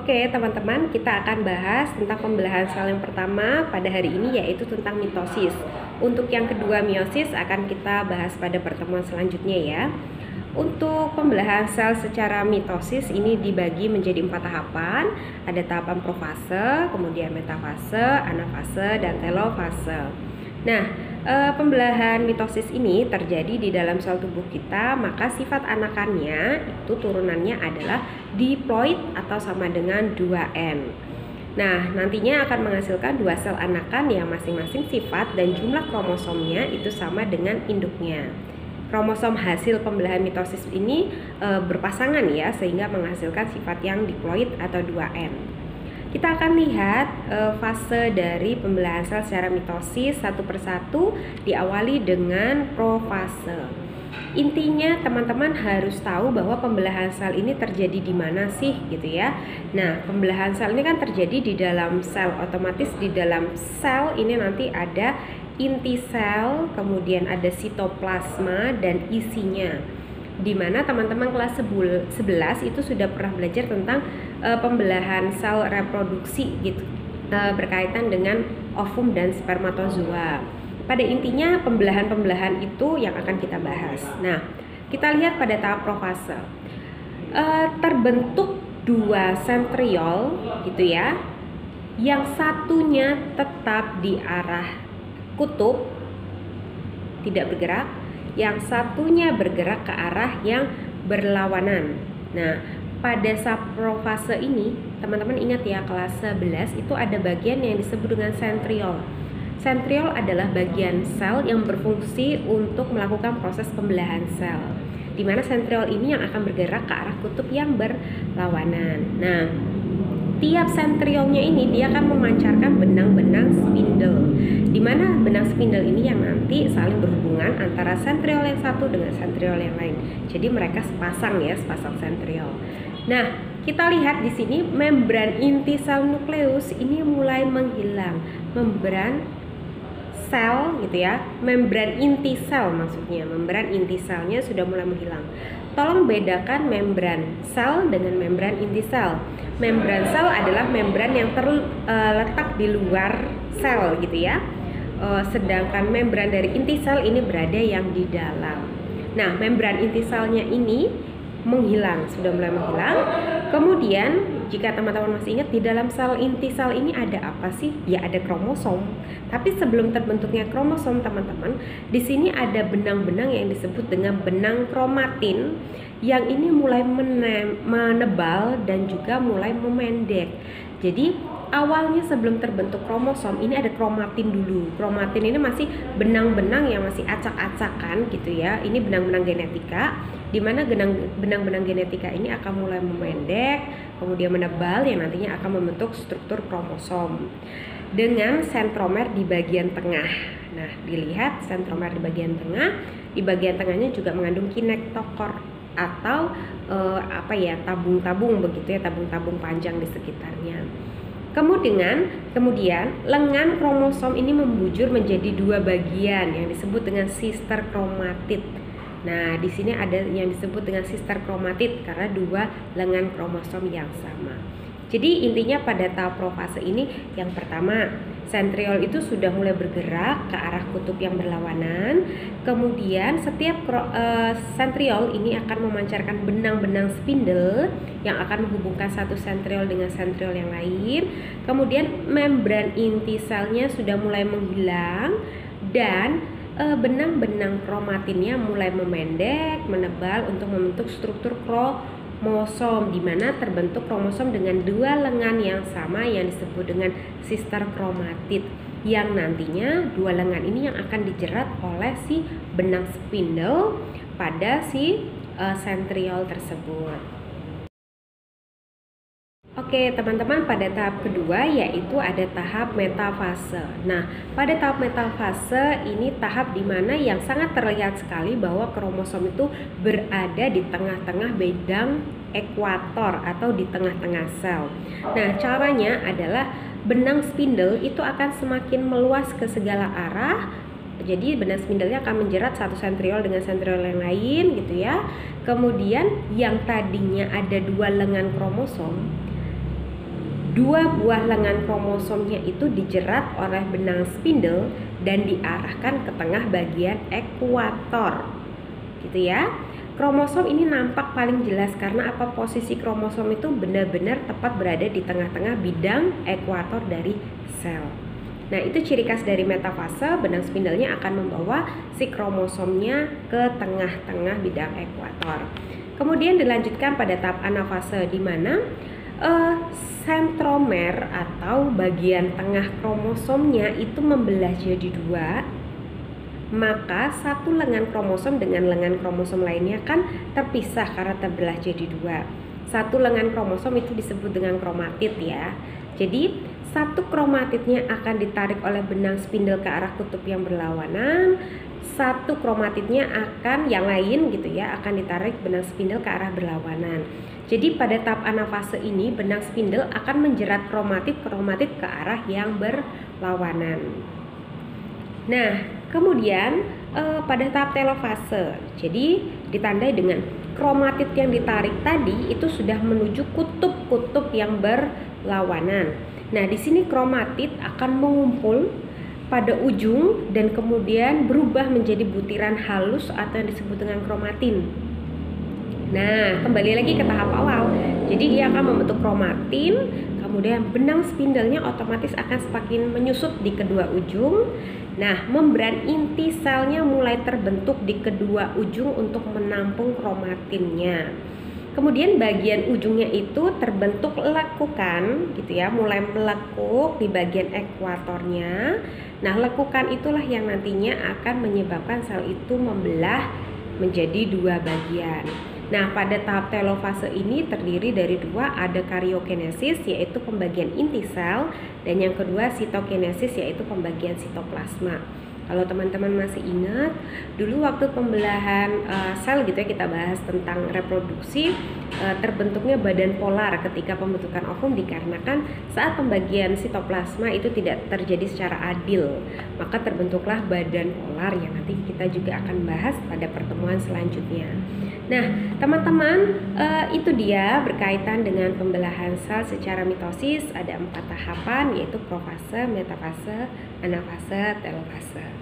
Oke teman-teman, kita akan bahas tentang pembelahan sel yang pertama pada hari ini, yaitu tentang mitosis. Untuk yang kedua, meiosis, akan kita bahas pada pertemuan selanjutnya ya. Untuk pembelahan sel secara mitosis ini dibagi menjadi 4 tahapan. Ada tahapan profase, kemudian metafase, anafase, dan telofase. Nah, pembelahan mitosis ini terjadi di dalam sel tubuh kita, maka sifat anakannya itu turunannya adalah diploid atau sama dengan 2N. Nah, nantinya akan menghasilkan 2 sel anakan yang masing-masing sifat dan jumlah kromosomnya itu sama dengan induknya. Kromosom hasil pembelahan mitosis ini berpasangan ya, sehingga menghasilkan sifat yang diploid atau 2N. Kita akan lihat fase dari pembelahan sel secara mitosis satu persatu, diawali dengan profase. Intinya teman-teman harus tahu bahwa pembelahan sel ini terjadi di mana sih gitu ya. Nah, pembelahan sel ini kan terjadi di dalam sel, otomatis di dalam sel ini nanti ada inti sel, kemudian ada sitoplasma dan isinya. Dimana teman-teman kelas 11 itu sudah pernah belajar tentang pembelahan sel reproduksi gitu, berkaitan dengan ovum dan spermatozoa. Pada intinya pembelahan-pembelahan itu yang akan kita bahas. Nah, kita lihat pada tahap profase. Terbentuk 2 sentriol gitu ya, yang satunya tetap di arah kutub, tidak bergerak, yang satunya bergerak ke arah yang berlawanan. Nah, pada saprofase ini, teman-teman ingat ya, kelas 11 itu ada bagian yang disebut dengan sentriol. Sentriol adalah bagian sel yang berfungsi untuk melakukan proses pembelahan sel, di mana sentriol ini yang akan bergerak ke arah kutub yang berlawanan. Nah, tiap sentriolnya ini dia akan memancarkan benang-benang spindle, di mana benang spindle ini yang nanti saling berhubungan antara sentriol yang satu dengan sentriol yang lain. Jadi mereka sepasang ya, sepasang sentriol. Nah, kita lihat di sini membran inti sel nukleus ini mulai menghilang. Membran sel gitu ya, membran inti sel maksudnya, membran inti selnya sudah mulai menghilang. Tolong bedakan membran sel dengan membran inti sel. Membran sel adalah membran yang terletak di luar sel gitu ya. Sedangkan membran dari inti sel ini berada yang di dalam. Nah, membran inti selnya ini menghilang, sudah mulai menghilang. Kemudian jika teman-teman masih ingat, di dalam sel inti sel ini ada apa sih? Ya, ada kromosom. Tapi sebelum terbentuknya kromosom, teman-teman, di sini ada benang-benang yang disebut dengan benang kromatin, yang ini mulai menebal dan juga mulai memendek. Jadi awalnya sebelum terbentuk kromosom ini ada kromatin dulu. Kromatin ini masih benang-benang yang masih acak-acakan gitu ya. Ini benang-benang genetika, di mana benang-benang genetika ini akan mulai memendek, kemudian menebal, yang nantinya akan membentuk struktur kromosom dengan sentromer di bagian tengah. Nah, dilihat sentromer di bagian tengah. Di bagian tengahnya juga mengandung kinektokor atau tabung-tabung begitu ya, tabung-tabung panjang di sekitarnya. Kemudian lengan kromosom ini membujur menjadi 2 bagian yang disebut dengan sister kromatid. Nah, di sini ada yang disebut dengan sister kromatid karena 2 lengan kromosom yang sama. Jadi intinya pada tahap profase ini, yang pertama, sentriol itu sudah mulai bergerak ke arah kutub yang berlawanan. Kemudian setiap sentriol ini akan memancarkan benang-benang spindle yang akan menghubungkan satu sentriol dengan sentriol yang lain. Kemudian membran inti selnya sudah mulai menghilang dan benang-benang kromatinnya mulai memendek, menebal untuk membentuk struktur kromosom, di mana terbentuk kromosom dengan 2 lengan yang sama yang disebut dengan sister kromatid, yang nantinya 2 lengan ini yang akan dijerat oleh si benang spindle pada si sentriol tersebut. Oke teman-teman, pada tahap kedua yaitu ada tahap metafase. Nah, pada tahap metafase ini tahap dimana yang sangat terlihat sekali bahwa kromosom itu berada di tengah-tengah bidang ekuator atau di tengah-tengah sel. Nah, caranya adalah benang spindle itu akan semakin meluas ke segala arah. Jadi benang spindle-nya akan menjerat satu sentriol dengan sentriol yang lain gitu ya. Kemudian yang tadinya ada 2 lengan kromosom dua buah lengan kromosomnya itu dijerat oleh benang spindle dan diarahkan ke tengah bagian ekuator, gitu ya. Kromosom ini nampak paling jelas karena apa? Posisi kromosom itu benar-benar tepat berada di tengah-tengah bidang ekuator dari sel. Nah, itu ciri khas dari metafase. Benang spindlenya akan membawa si kromosomnya ke tengah-tengah bidang ekuator. Kemudian dilanjutkan pada tahap anafase, di mana sentromer atau bagian tengah kromosomnya itu membelah jadi dua. Maka satu lengan kromosom dengan lengan kromosom lainnya kan terpisah karena terbelah jadi dua. Satu lengan kromosom itu disebut dengan kromatid ya. Jadi satu kromatidnya akan ditarik oleh benang spindle ke arah kutub yang berlawanan. Satu kromatidnya akan, yang lain gitu ya, akan ditarik benang spindle ke arah berlawanan. Jadi pada tahap anafase ini benang spindle akan menjerat kromatid ke arah yang berlawanan. Nah, kemudian pada tahap telofase, jadi ditandai dengan kromatid yang ditarik tadi itu sudah menuju kutub-kutub yang berlawanan. Nah, di sini kromatid akan mengumpul pada ujung dan kemudian berubah menjadi butiran halus atau yang disebut dengan kromatin. Nah, kembali lagi ke tahap awal. Jadi dia akan membentuk kromatin, kemudian benang spindlenya otomatis akan semakin menyusut di kedua ujung. Nah, membran inti selnya mulai terbentuk di kedua ujung untuk menampung kromatinnya. Kemudian bagian ujungnya itu terbentuk lekukan gitu ya, mulai melekuk di bagian ekuatornya. Nah, lekukan itulah yang nantinya akan menyebabkan sel itu membelah menjadi dua bagian. Nah, pada tahap telofase ini terdiri dari dua, ada karyokinesis yaitu pembagian inti sel, dan yang kedua sitokinesis yaitu pembagian sitoplasma. Kalau teman-teman masih ingat, dulu waktu pembelahan sel gitu ya, kita bahas tentang reproduksi, terbentuknya badan polar ketika pembentukan ovum dikarenakan saat pembagian sitoplasma itu tidak terjadi secara adil, maka terbentuklah badan polar yang nanti kita juga akan bahas pada pertemuan selanjutnya. Nah, teman-teman, itu dia berkaitan dengan pembelahan sel secara mitosis. Ada 4 tahapan, yaitu profase, metafase, anafase, telofase.